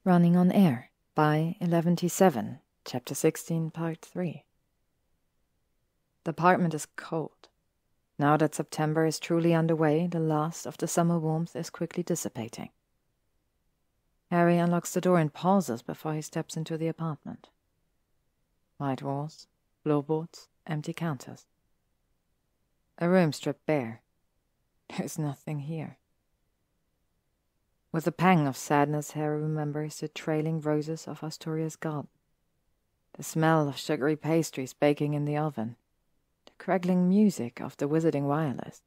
Running on Air by eleventy7, Chapter 16, Part 3. The apartment is cold. Now that September is truly underway, the last of the summer warmth is quickly dissipating. Harry unlocks the door and pauses before he steps into the apartment. White walls, floorboards, empty counters. A room stripped bare. There's nothing here. With a pang of sadness, Harry remembers the trailing roses of Asturia's garden, the smell of sugary pastries baking in the oven, the crackling music of the wizarding wireless.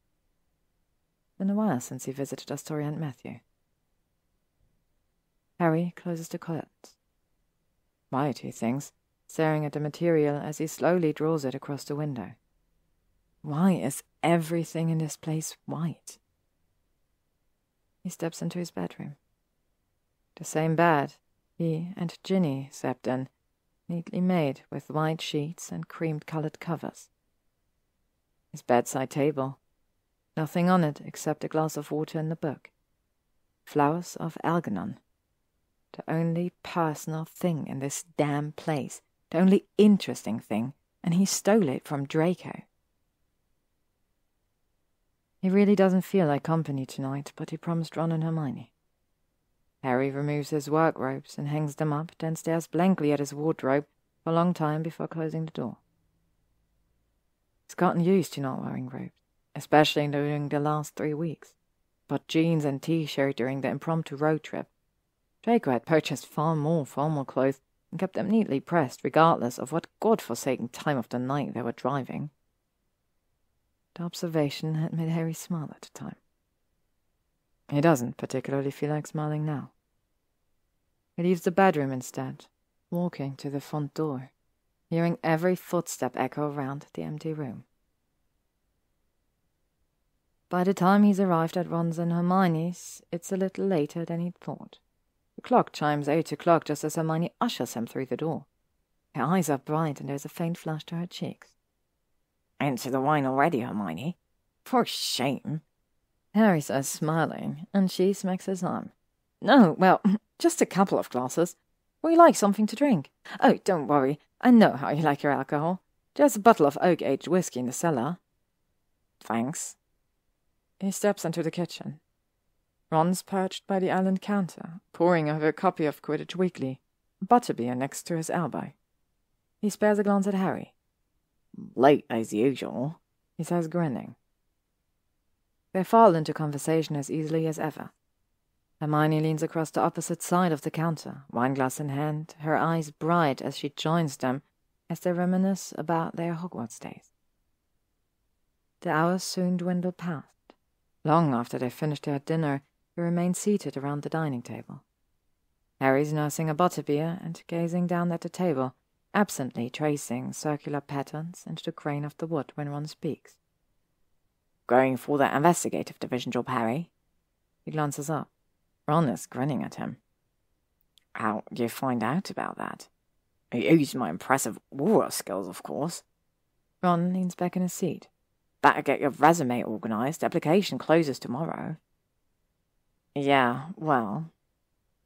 It's been a while since he visited Astoria and Matthew. Harry closes the curtains. White, he thinks, staring at the material as he slowly draws it across the window. Why is everything in this place white? He steps into his bedroom. The same bed he and Ginny slept in, neatly made with white sheets and cream-colored covers. His bedside table. Nothing on it except a glass of water and a book. Flowers of Algernon. The only personal thing in this damn place. The only interesting thing, and he stole it from Draco. He really doesn't feel like company tonight, but he promised Ron and Hermione. Harry removes his work robes and hangs them up, then stares blankly at his wardrobe for a long time before closing the door. He's gotten used to not wearing robes, especially during the last 3 weeks. But jeans and t-shirt during the impromptu road trip. Draco had purchased far more formal clothes and kept them neatly pressed, regardless of what godforsaken time of the night they were driving. The observation had made Harry smile at the time. He doesn't particularly feel like smiling now. He leaves the bedroom instead, walking to the front door, hearing every footstep echo around the empty room. By the time he's arrived at Ron's and Hermione's, it's a little later than he'd thought. The clock chimes 8 o'clock just as Hermione ushers him through the door. Her eyes are bright and there's a faint flush to her cheeks. "Into the wine already, Hermione? For shame," Harry says, smiling, and she smacks his arm. "No, well, just a couple of glasses. We like something to drink. Oh, don't worry, I know how you like your alcohol. There's a bottle of oak-aged whiskey in the cellar." "Thanks." He steps into the kitchen. Ron's perched by the island counter, poring over a copy of Quidditch Weekly, Butterbeer next to his elbow. He spares a glance at Harry. "Late as usual," he says, grinning. They fall into conversation as easily as ever. Hermione leans across the opposite side of the counter, wineglass in hand, her eyes bright as she joins them as they reminisce about their Hogwarts days. The hours soon dwindle past. Long after they finish their dinner, they remain seated around the dining table. Harry's nursing a butterbeer and gazing down at the table, absently tracing circular patterns into the grain of the wood when Ron speaks. "Going for the investigative division job, Harry?" He glances up. Ron is grinning at him. "How'd you find out about that?" "I used my impressive aura skills, of course." Ron leans back in his seat. "Better get your resume organized. The application closes tomorrow." "Yeah, well..."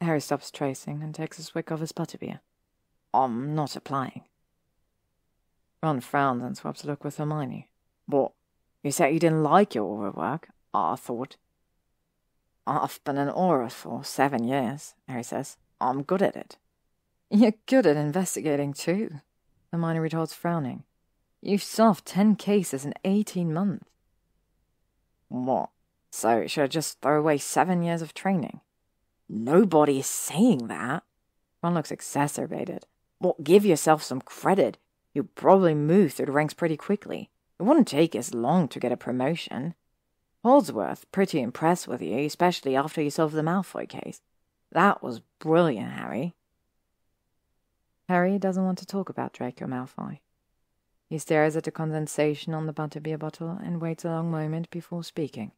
Harry stops tracing and takes a swig of his butterbeer. "I'm not applying." Ron frowns and swaps a look with Hermione. "What? You said you didn't like your aura work, I thought." "I've been an aura for 7 years," Harry says. "I'm good at it." "You're good at investigating, too," Hermione retorts, frowning. "You've solved 10 cases in 18 months. "What? So should I just throw away 7 years of training?" "Nobody's saying that." Ron looks exacerbated. "Well, give yourself some credit. You'll probably move through the ranks pretty quickly. It wouldn't take as long to get a promotion. Holdsworth pretty impressed with you, especially after you solved the Malfoy case. That was brilliant, Harry." Harry doesn't want to talk about Draco Malfoy. He stares at the condensation on the butterbeer bottle and waits a long moment before speaking.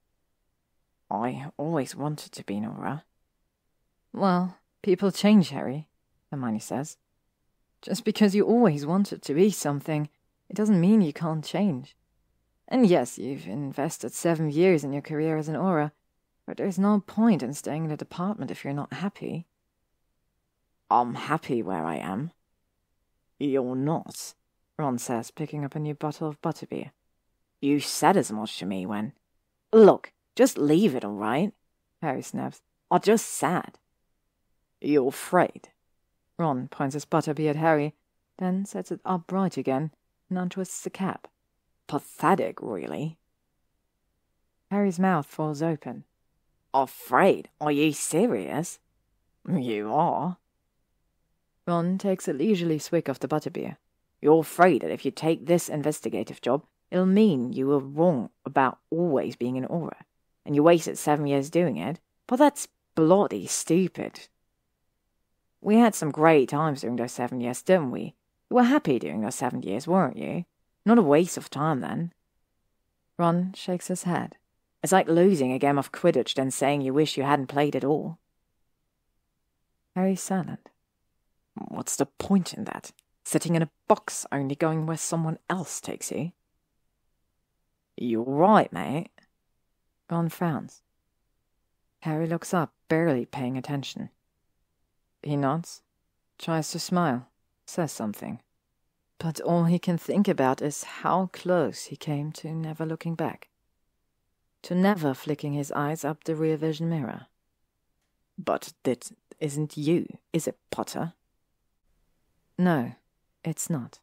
"I always wanted to be an aura." "Well, people change, Harry," Hermione says. "Just because you always wanted to be something, it doesn't mean you can't change. And yes, you've invested 7 years in your career as an aura, but there's no point in staying in the department if you're not happy." I'm happy where I am. You're not, Ron says, picking up a new bottle of Butterbeer. You said as much to me when... Look, just leave it, all right? Harry snaps. I just said. You're afraid. Ron points his Butterbeer at Harry, then sets it upright again and untwists the cap. Pathetic, really. Harry's mouth falls open. Afraid? Are you serious? You are. Ron takes a leisurely swig of the Butterbeer. You're afraid that if you take this investigative job, it'll mean you were wrong about always being in Aura, and you wasted 7 years doing it, but that's bloody stupid. We had some great times during those 7 years, didn't we? You were happy during those 7 years, weren't you? Not a waste of time, then. Ron shakes his head. It's like losing a game of Quidditch then saying you wish you hadn't played at all. Harry's silent. What's the point in that? Sitting in a box, only going where someone else takes you? You're right, mate. Ron frowns. Harry looks up, barely paying attention. He nods, tries to smile, says something. But all he can think about is how close he came to never looking back. To never flicking his eyes up the rear vision mirror. But that isn't you, is it, Potter? No, it's not.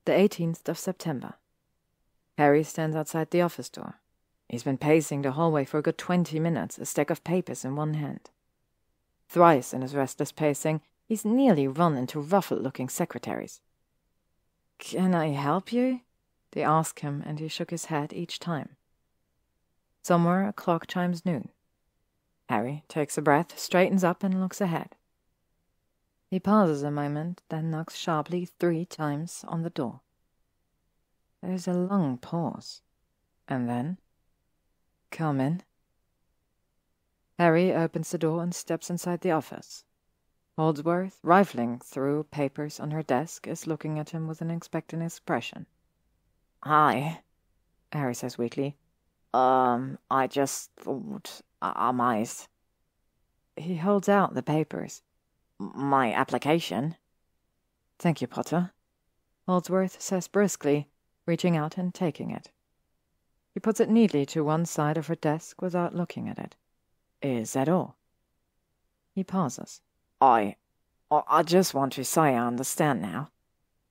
The 18th of September. Harry stands outside the office door. He's been pacing the hallway for a good 20 minutes, a stack of papers in one hand. Thrice in his restless pacing, he's nearly run into ruffled-looking secretaries. Can I help you? They ask him, and he shook his head each time. Somewhere a clock chimes noon. Harry takes a breath, straightens up, and looks ahead. He pauses a moment, then knocks sharply 3 times on the door. There's a long pause, and then... Come in. Harry opens the door and steps inside the office. Holdsworth, rifling through papers on her desk, is looking at him with an expectant expression. Hi, Harry says weakly. I just thought I might. He holds out the papers. My application. Thank you, Potter, Holdsworth says briskly, reaching out and taking it. He puts it neatly to one side of her desk without looking at it. Is that all? He pauses. I just want to say I understand now.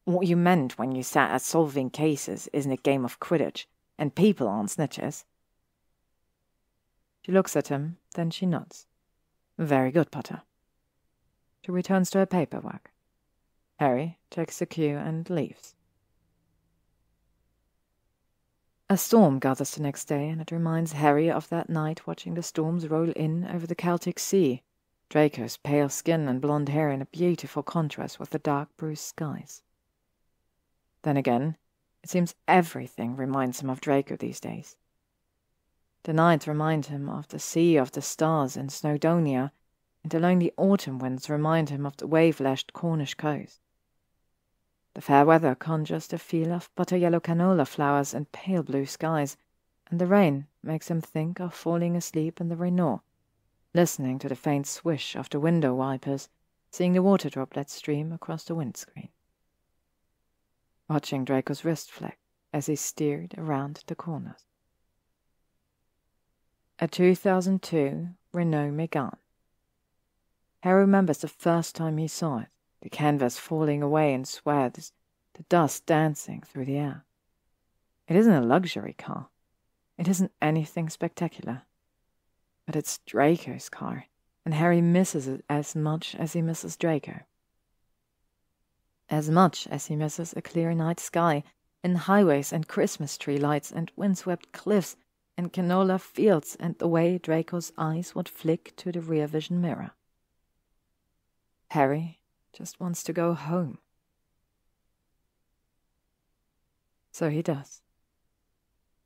What you meant when you sat at solving cases isn't a game of Quidditch, and people aren't snitches. She looks at him, then she nods. Very good, Potter. She returns to her paperwork. Harry takes the cue and leaves. A storm gathers the next day, and it reminds Harry of that night watching the storms roll in over the Celtic Sea, Draco's pale skin and blonde hair in a beautiful contrast with the dark bruised skies. Then again, it seems everything reminds him of Draco these days. The nights remind him of the Sea of the Stars in Snowdonia, and the lonely autumn winds remind him of the wave-lashed Cornish coast. The fair weather conjures the feel of butter-yellow canola flowers and pale blue skies, and the rain makes him think of falling asleep in the Renault, listening to the faint swish of the window wipers, seeing the water droplets stream across the windscreen. Watching Draco's wrist fleck as he steered around the corners. A 2002 Renault Megane. Harry remembers the first time he saw it, the canvas falling away in swathes, the dust dancing through the air. It isn't a luxury car. It isn't anything spectacular. But it's Draco's car, and Harry misses it as much as he misses Draco. As much as he misses a clear night sky, and highways and Christmas tree lights and windswept cliffs and canola fields and the way Draco's eyes would flick to the rear vision mirror. Harry just wants to go home. So he does.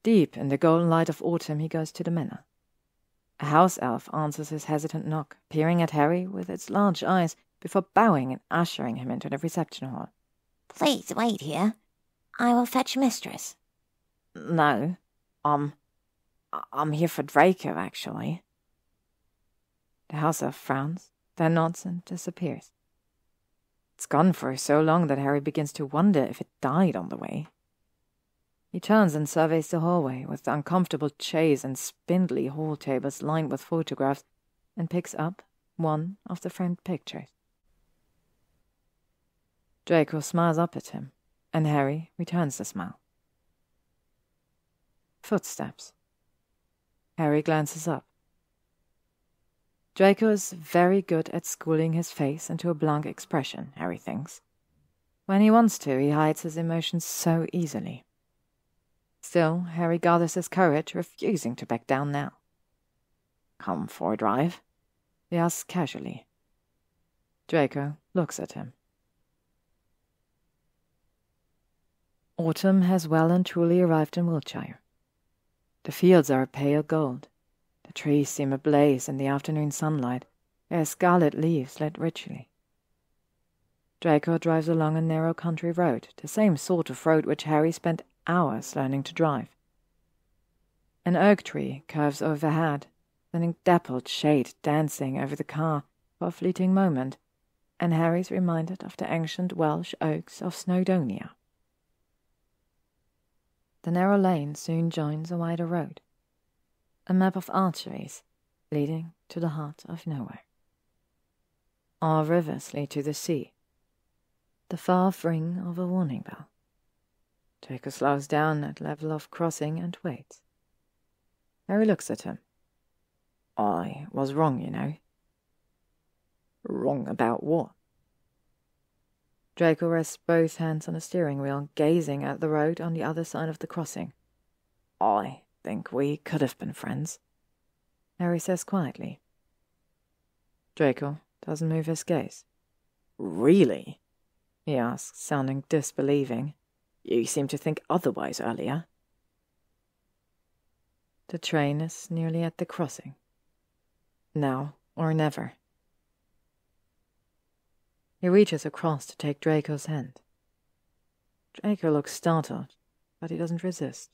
Deep in the golden light of autumn he goes to the manor. A house elf answers his hesitant knock, peering at Harry with its large eyes before bowing and ushering him into the reception hall. Please wait here. I will fetch mistress. No, I'm here for Draco, actually. The house elf frowns, then nods and disappears. It's gone for so long that Harry begins to wonder if it died on the way. He turns and surveys the hallway with the uncomfortable chairs and spindly hall tables lined with photographs and picks up one of the framed pictures. Draco smiles up at him, and Harry returns the smile. Footsteps. Harry glances up. Draco is very good at schooling his face into a blank expression, Harry thinks. When he wants to, he hides his emotions so easily. Still, Harry gathers his courage, refusing to back down now. "Come for a drive?" he asks casually. Draco looks at him. Autumn has well and truly arrived in Wiltshire. The fields are a pale gold. The trees seem ablaze in the afternoon sunlight, their scarlet leaves lit richly. Draco drives along a narrow country road, the same sort of road which Harry spent hours learning to drive. An oak tree curves overhead, sending dappled shade dancing over the car for a fleeting moment, and Harry's reminded of the ancient Welsh oaks of Snowdonia. The narrow lane soon joins a wider road, a map of arteries leading to the heart of nowhere. All rivers lead to the sea, the far ring of a warning bell. Draco slows down at level of crossing and waits. Harry looks at him. "I was wrong, you know." "Wrong about what?" Draco rests both hands on the steering wheel, gazing at the road on the other side of the crossing. "I think we could have been friends," Harry says quietly. Draco doesn't move his gaze. "Really?" he asks, sounding disbelieving. "You seemed to think otherwise earlier." The train is nearly at the crossing. Now or never. He reaches across to take Draco's hand. Draco looks startled, but he doesn't resist.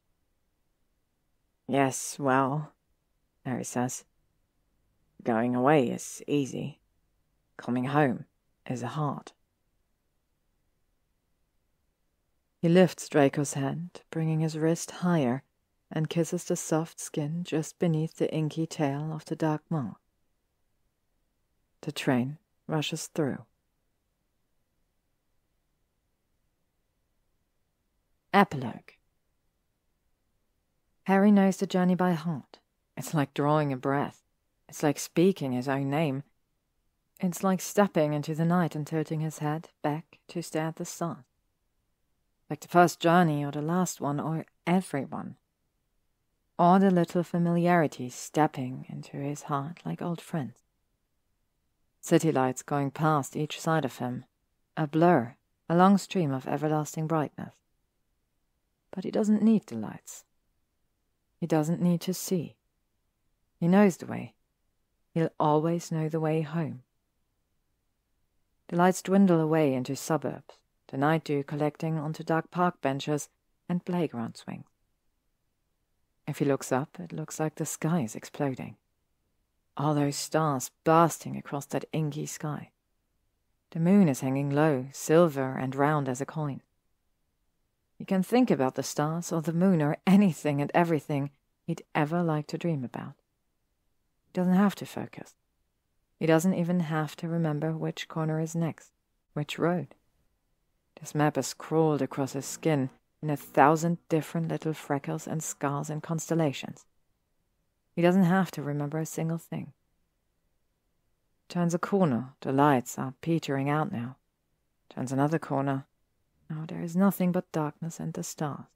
"Yes, well," Harry says. "Going away is easy. Coming home is hard." He lifts Draco's hand, bringing his wrist higher, and kisses the soft skin just beneath the inky tail of the dark mole. The train rushes through. Epilogue. Harry knows the journey by heart. It's like drawing a breath. It's like speaking his own name. It's like stepping into the night and tilting his head back to stare at the stars. Like the first journey or the last one or every one. All the little familiarities stepping into his heart like old friends. City lights going past each side of him. A blur, a long stream of everlasting brightness. But he doesn't need the lights. He doesn't need to see. He knows the way. He'll always know the way home. The lights dwindle away into suburbs, the night dew collecting onto dark park benches and playground swings. If he looks up, it looks like the sky is exploding. All those stars bursting across that inky sky. The moon is hanging low, silver and round as a coin. He can think about the stars or the moon or anything and everything he'd ever like to dream about. He doesn't have to focus. He doesn't even have to remember which corner is next, which road. This map is crawled across his skin in 1,000 different little freckles and scars and constellations. He doesn't have to remember a single thing. Turns a corner, the lights are petering out now. Turns another corner. Now there is nothing but darkness and the stars.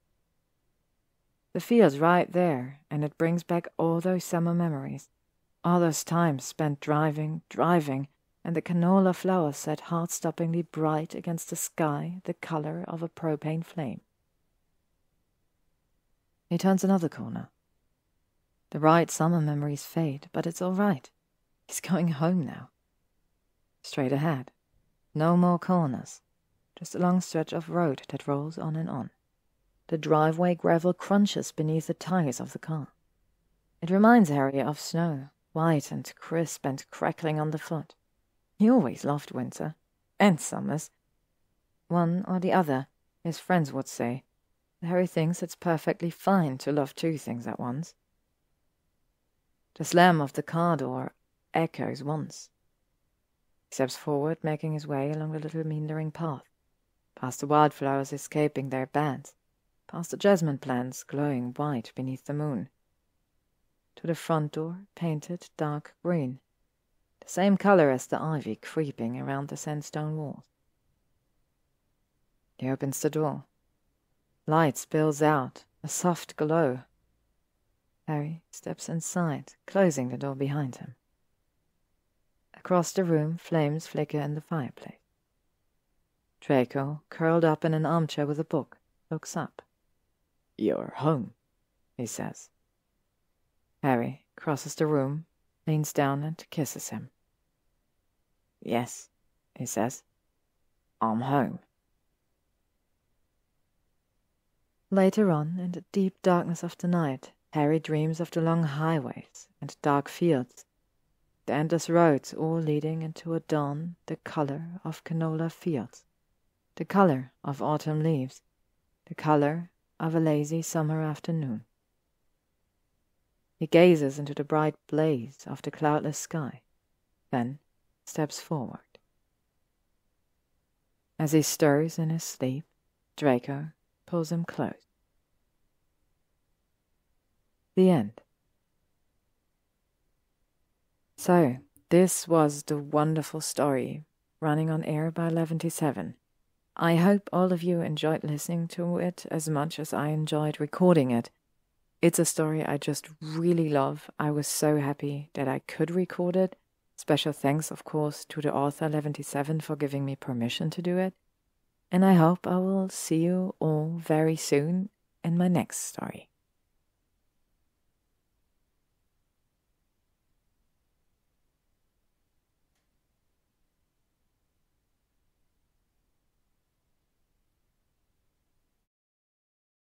The field's right there, and it brings back all those summer memories, all those times spent driving, and the canola flowers set heart-stoppingly bright against the sky, the color of a propane flame. He turns another corner. The bright summer memories fade, but it's all right. He's going home now. Straight ahead. No more corners. Just a long stretch of road that rolls on and on. The driveway gravel crunches beneath the tires of the car. It reminds Harry of snow, white and crisp and crackling underfoot. He always loved winter, and summers. One or the other, his friends would say. Harry thinks it's perfectly fine to love two things at once. The slam of the car door echoes once. He steps forward, making his way along the little meandering path, past the wildflowers escaping their beds, past the jasmine plants glowing white beneath the moon, to the front door, painted dark green, the same color as the ivy creeping around the sandstone walls. He opens the door. Light spills out, a soft glow. Harry steps inside, closing the door behind him. Across the room, flames flicker in the fireplace. Draco, curled up in an armchair with a book, looks up. "You're home," he says. Harry crosses the room, leans down and kisses him. "Yes," he says. "I'm home." Later on, in the deep darkness of the night, Harry dreams of the long highways and dark fields, the endless roads all leading into a dawn the color of canola fields, the color of autumn leaves, the color of a lazy summer afternoon. He gazes into the bright blaze of the cloudless sky, then steps forward. As he stirs in his sleep, Draco pulls him close. The end. So, this was the wonderful story running on air by 11ty7. I hope all of you enjoyed listening to it as much as I enjoyed recording it. It's a story I just really love. I was so happy that I could record it. Special thanks, of course, to the author 11ty7 for giving me permission to do it. And I hope I will see you all very soon in my next story.